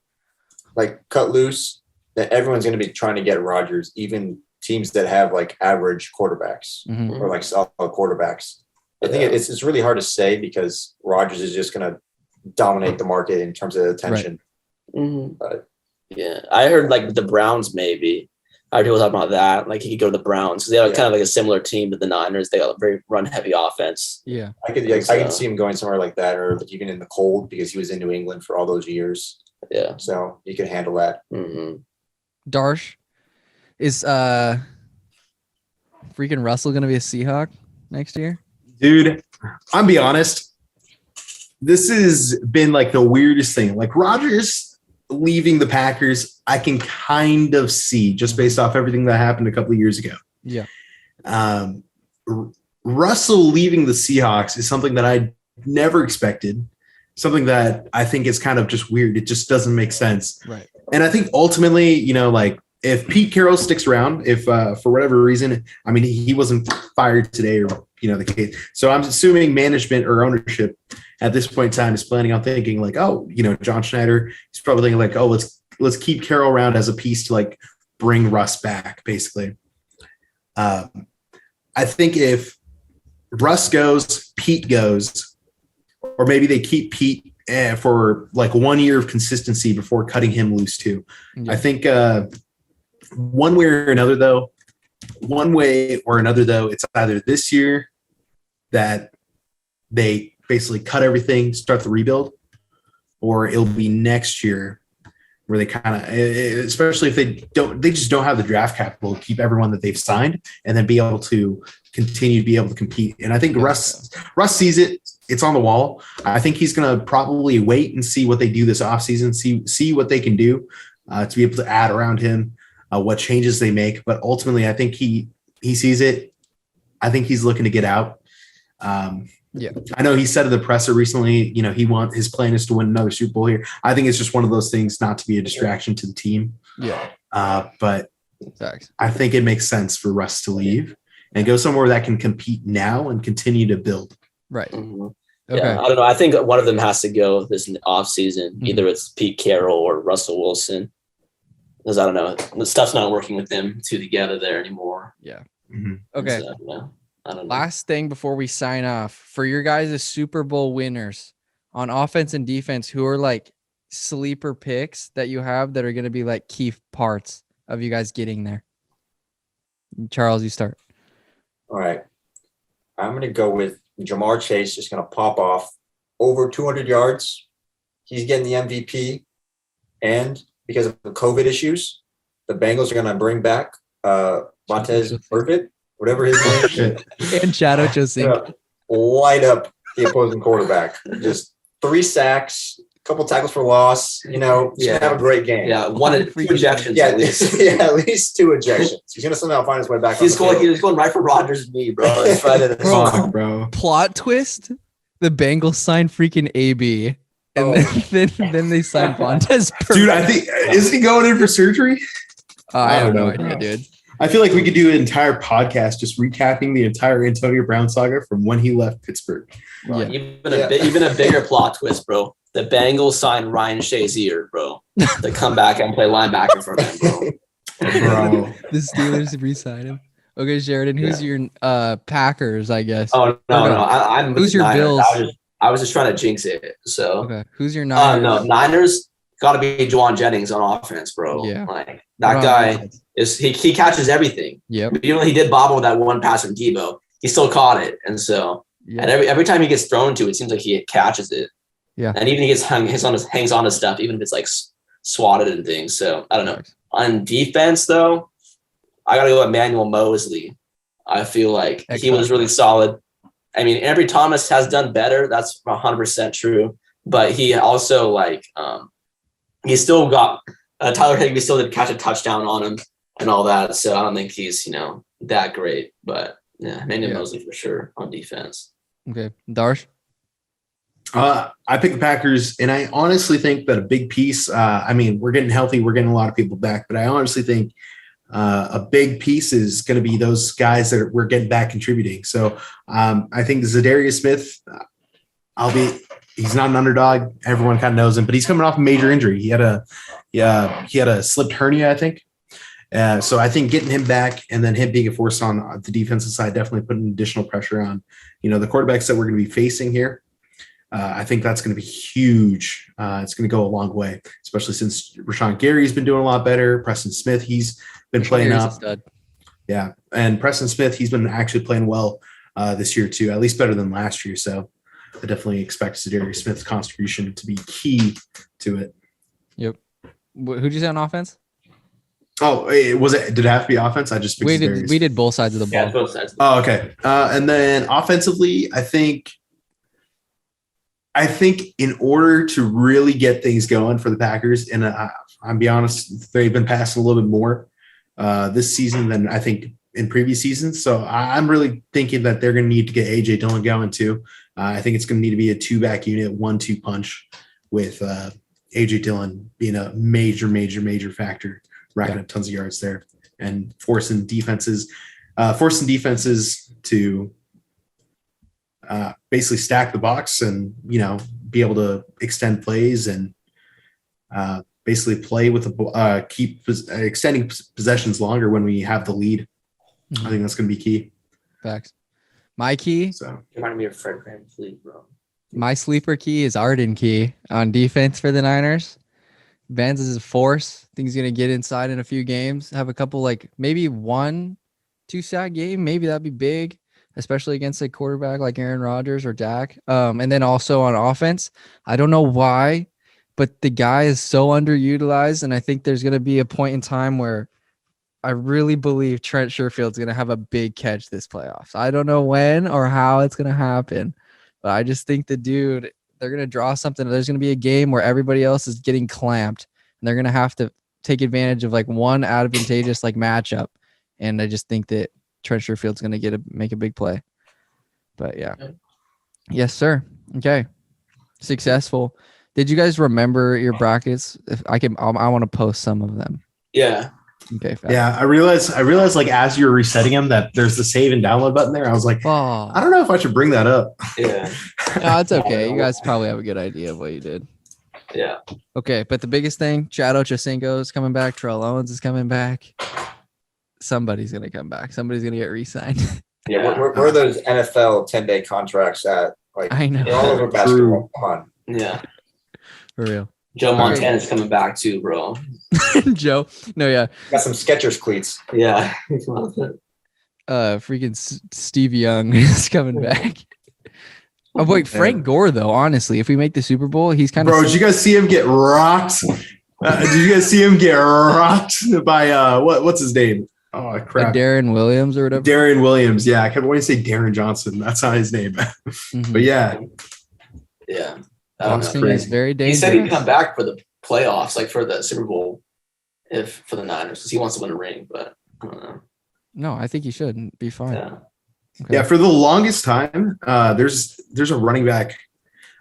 D: like cut loose, then everyone's going to be trying to get Rodgers, even teams that have like average quarterbacks or like solid quarterbacks. I think it's really hard to say because Rodgers is just going to dominate the market in terms of attention.
C: Right. Mm-hmm. But yeah, I heard like the Browns maybe. I heard people talking about that. Like he could go to the Browns because they have kind of like a similar team to the Niners. They got a very run heavy offense.
A: Yeah,
D: I could see him going somewhere like that, or like even in the cold because he was in New England for all those years.
C: Yeah,
D: so he could handle that.
C: Mm-hmm.
A: Darsh, is freaking Russell going to be a Seahawk next year?
B: Dude, I'm be honest. This has been like the weirdest thing. Like Rodgers leaving the Packers, I can kind of see just based off everything that happened a couple of years ago.
A: Yeah.
B: Russell leaving the Seahawks is something that I never expected. something that I think is kind of just weird. It just doesn't make sense.
A: Right.
B: And I think ultimately, like if Pete Carroll sticks around, if for whatever reason, I mean, he wasn't fired today or, the case. So I'm assuming management or ownership at this point in time is planning on thinking like, oh, John Schneider is probably thinking like, oh, let's keep Carroll around as a piece to like bring Russ back, basically. I think if Russ goes, Pete goes, or maybe they keep Pete for like 1 year of consistency before cutting him loose too. Yeah. I think one way or another, though, it's either this year that they basically cut everything, start the rebuild, or it'll be next year where they kind of, especially if they just don't have the draft capital to keep everyone that they've signed and then be able to continue to be able to compete. And I think Russ sees it. It's on the wall. I think he's going to probably wait and see what they do this offseason, see what they can do to be able to add around him, what changes they make. But ultimately, I think he sees it. I think he's looking to get out. I know he said to the presser recently, his plan is to win another Super Bowl here. I think it's just one of those things not to be a distraction to the team.
A: Yeah.
B: But
A: Facts.
B: I think it makes sense for Russ to leave and go somewhere that can compete now and continue to build.
A: Right.
C: Mm-hmm.
A: Okay.
C: Yeah, I don't know. I think one of them has to go this offseason. Mm-hmm. Either it's Pete Carroll or Russell Wilson. Because I don't know. The stuff's not working with them two together there anymore.
A: Yeah.
B: Mm-hmm.
A: Okay.
C: So, I don't know.
A: Last thing before we sign off, for your guys' Super Bowl winners on offense and defense, who are like sleeper picks that you have that are going to be like key parts of you guys getting there? Charles, you start.
D: All right. I'm going to go with Jamar Chase, just going to pop off over 200 yards. He's getting the MVP. And because of the COVID issues, the Bengals are going to bring back Montez Burfict, whatever his name is.
A: And Shadow Josink.
D: Light up the opposing quarterback. Just 3 sacks, a couple tackles for loss. Have a great game.
C: Yeah, 2 ejections.
D: Yeah, at least 2 ejections. He's going to somehow find his way back.
C: He's going right for Rodgers' knee, bro.
B: Bro.
A: Plot twist: the Bengals signed freaking AB. And then they signed Montez.
B: Dude, I think isn't he going in for surgery?
A: I have no idea, dude.
B: I feel like we could do an entire podcast just recapping the entire Antonio Brown saga from when he left Pittsburgh.
C: Yeah. Even a bigger plot twist, bro. The Bengals signed Ryan Shazier, bro, to come back and play linebacker for them, bro.
A: The Steelers re-signed him. Okay, Sheridan, who's your Packers? I guess.
C: Oh no. I'm.
A: Who's your
C: Niners.
A: Bills?
C: I was just trying to jinx it. So
A: okay, who's your Niners?
C: No, Niners got to be Juwan Jennings on offense, bro.
A: Yeah,
C: like that guy is he catches everything.
A: Yep.
C: Even when he did bobble that one pass from Debo, he still caught it, and so and every time he gets thrown to, it seems like he catches it.
A: Yeah,
C: and even he hangs on to stuff, even if it's like swatted and things. So I don't know. On defense, though, I gotta go with Emmanuel Mosley. I feel like he was really solid. I mean, Ambry Thomas has done better. That's 100% true. But he also he still got Tyler Higbee still did catch a touchdown on him and all that. So I don't think he's that great. But yeah, Emmanuel Mosley for sure on defense.
A: Okay, Darsh.
B: I picked the Packers, and I honestly think that a big piece. We're getting healthy, we're getting a lot of people back, but I honestly think a big piece is going to be those guys that we're getting back contributing. So I think Zadarius Smith, he's not an underdog. Everyone kind of knows him, but he's coming off a major injury. He had a slipped hernia, I think. So I think getting him back and then him being a force on the defensive side, definitely putting additional pressure on, the quarterbacks that we're going to be facing here. I think that's going to be huge. It's going to go a long way, especially since Rashawn Gary's been doing a lot better. Preston Smith, he's been playing up. Yeah. And Preston Smith, he's been actually playing well this year too, at least better than last year. So I definitely expect Zadarius Smith's contribution to be key to it.
A: Yep. Who'd you say on offense?
B: Oh, did it have to be offense? I just
A: we did both sides of the ball.
C: Yeah, both sides.
B: Oh, okay. And then offensively, I think in order to really get things going for the Packers, and I'll be honest, they've been passing a little bit more this season than I think in previous seasons. So I'm really thinking that they're going to need to get AJ Dillon going too. I think it's going to need to be a 2-back unit, 1-2 punch with AJ Dillon being a major factor, racking up tons of yards there and forcing defenses to basically stack the box and, be able to extend plays and basically play with the keep extending possessions longer when we have the lead. I think that's going to be key.
A: Facts. My key.
C: So you're reminding me of Fred VanVleet, bro.
A: My sleeper key is Arden Key on defense for the Niners. Vans is a force. I think he's going to get inside in a few games. Have a couple, maybe 1-2 sack game. Maybe that'd be big, especially against a quarterback like Aaron Rodgers or Dak. And then also on offense, I don't know why, but the guy is so underutilized. And I think there's going to be a point in time where I really believe Trent Sherfield's going to have a big catch this playoffs. I don't know when or how it's going to happen, but I just think they're going to draw something. There's going to be a game where everybody else is getting clamped and they're going to have to take advantage of one advantageous matchup. And I just think that Trent Sherfield's going to make a big play. But yeah. Yes, sir. Okay. Successful. Did you guys remember your brackets? If I want to post some of them.
C: Yeah.
A: Okay. Fast.
B: Yeah, I realized as you were resetting them that there's the save and download button there. I was like,
A: oh.
B: I don't know if I should bring that up.
C: Yeah.
A: No, it's okay. You guys probably have a good idea of what you did.
C: Yeah.
A: Okay, but the biggest thing, Chad Ochocinco is coming back. Terrell Owens is coming back. Somebody's gonna come back. Somebody's gonna get re-signed.
D: Yeah, where are those NFL 10-day contracts at?
A: I know.
D: All over basketball. Come on.
C: Yeah.
A: For real.
C: Joe Montana's coming back too, bro.
A: Joe. No, yeah.
D: Got some Skechers cleats.
C: Yeah.
A: Freaking Steve Young is coming back. Oh, wait, Frank Gore, though, honestly, if we make the Super Bowl, he's kind of...
B: Bro, did you guys see him get rocked? Did you guys see him get rocked by, what's his name? Oh, crap.
A: Darren Williams or whatever?
B: Darren Williams, yeah. I kept wanting to say Darren Johnson. That's not his name. But yeah.
C: Yeah.
A: Austin is very dangerous.
C: He said he'd come back for the playoffs, for the Super Bowl, for the Niners, because he wants to win a ring, but I don't know.
A: No, I think he should be fine.
C: Yeah.
A: Okay.
B: Yeah, for the longest time, there's a running back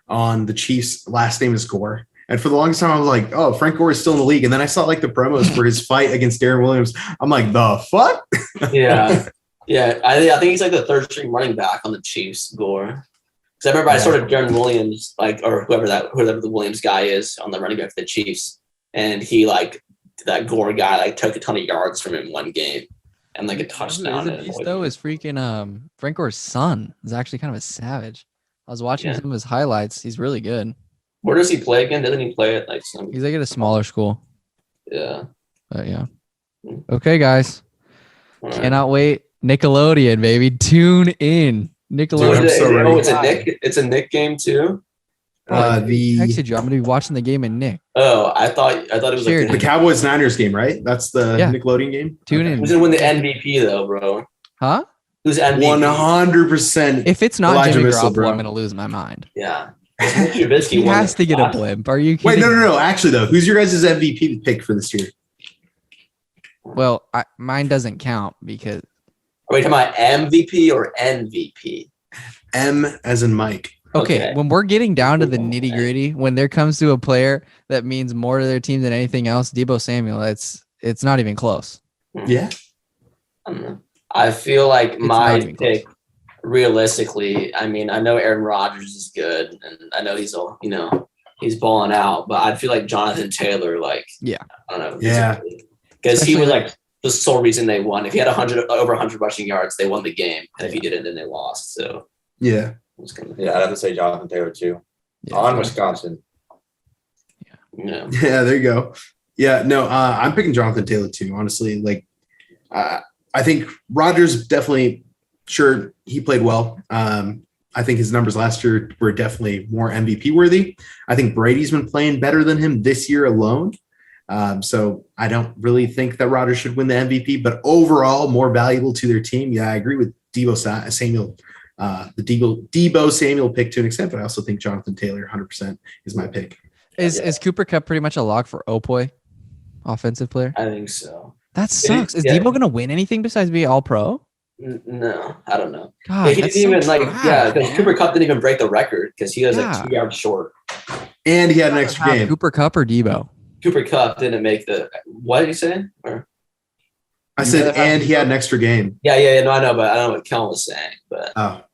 B: on the Chiefs. Last name is Gore. And for the longest time, I was like, oh, Frank Gore is still in the league. And then I saw the promos for his fight against Darren Williams. I'm like, the fuck?
C: Yeah. Yeah. I think he's the third string running back on the Chiefs, Gore. Because I remember I started Darren Williams, or whoever the Williams guy is on the running back for the Chiefs. And he that Gore guy took a ton of yards from him in one game. And a touchdown.
A: Though is freaking Frank Gore's son is actually kind of a savage. I was watching some of his highlights. He's really good.
C: Where does he play again? Doesn't he play at
A: He's at a smaller school.
C: Yeah.
A: But yeah. Okay, guys.
C: Right.
A: Cannot wait. Nickelodeon, baby. Tune in. Nickelodeon.
C: It's a Nick game too.
A: I texted you. I'm gonna be watching the game in Nick.
C: Oh, I thought it was
B: the Cowboys Niners game, right? That's the Nickelodeon game.
A: Tune in.
C: Who's gonna win the MVP though, bro?
A: Huh?
C: Who's MVP?
B: 100%.
A: If it's not
B: Elijah
A: Jimmy
B: Mitchell,
A: Garoppolo,
B: bro.
A: I'm gonna lose my mind.
C: Yeah.
A: He has to get a blimp. Are you kidding?
B: Wait, no. Actually, though, who's your guys' MVP pick for this year?
A: Well, mine doesn't count because.
C: Are we talking about MVP or MVP?
B: M as in Mike.
A: Okay, when we're getting down to the nitty gritty, when there comes to a player that means more to their team than anything else, Deebo Samuel, it's not even close.
B: Yeah.
C: I don't know. I feel like my pick, realistically, I know Aaron Rodgers is good, and I know he's balling out, but I feel like Jonathan Taylor, I don't know.
B: Yeah.
C: Because he was the sole reason they won. If he had over 100 rushing yards, they won the game, and if he didn't, then they lost. So
B: yeah.
D: I'd have to say Jonathan Taylor too. On Wisconsin.
C: Yeah.
B: Yeah, there you go. Yeah, no, I'm picking Jonathan Taylor too, honestly. I think Rodgers definitely, sure, he played well. I think his numbers last year were definitely more MVP worthy. I think Brady's been playing better than him this year alone. So I don't really think that Rodgers should win the MVP, but overall more valuable to their team. Yeah, I agree with Deebo Samuel. The Deebo Samuel pick to an extent, but I also think Jonathan Taylor 100% is my pick.
A: Is Cooper Kupp pretty much a lock for Opoy, offensive player?
C: I think so.
A: That sucks. Is Debo gonna win anything besides be all pro?
C: No, I don't know.
A: God,
C: he didn't even because Cooper Kupp didn't even break the record because he was like 2 yards short.
B: And he had an extra game.
A: Cooper Kupp or Debo?
C: Cooper Kupp didn't make the. What did you say?
B: I said, and he had an extra game.
C: Yeah. No, I know, but I don't know what Kellan was saying. But
B: I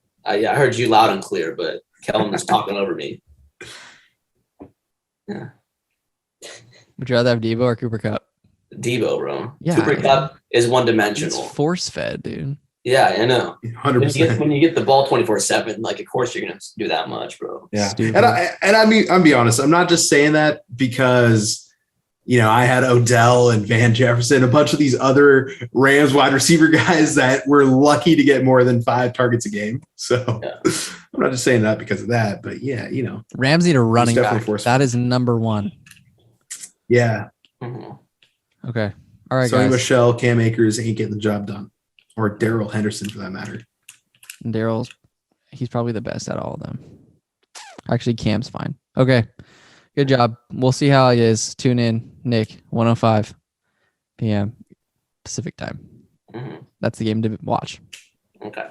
C: heard you loud and clear, but Kellan was talking over me. Yeah.
A: Would you rather have Debo or Cooper Kupp?
C: Debo, bro.
A: Yeah.
C: Cooper Kupp is one-dimensional.
A: He's force-fed, dude.
C: Yeah, I know.
B: 100%.
C: When you get the ball 24/7, like of course you're gonna do that much, bro.
B: Yeah.
A: Stupid.
B: And I mean, I'm be honest. I'm not just saying that because I had Odell and Van Jefferson, a bunch of these other Rams wide receiver guys that were lucky to get more than 5 targets a game. So I'm not just saying that because of that, but
A: Rams need a running back. That is number 1.
B: Yeah.
C: Mm-hmm.
A: Okay. All right,
B: Sorry,
A: guys.
B: Michelle, Cam Akers ain't getting the job done. Or Darrell Henderson for that matter.
A: He's probably the best at all of them. Actually, Cam's fine. Okay. Good job. We'll see how he is. Tune in, Nick, 1:05 p.m. Pacific time.
C: Mm-hmm.
A: That's the game to watch.
C: Okay.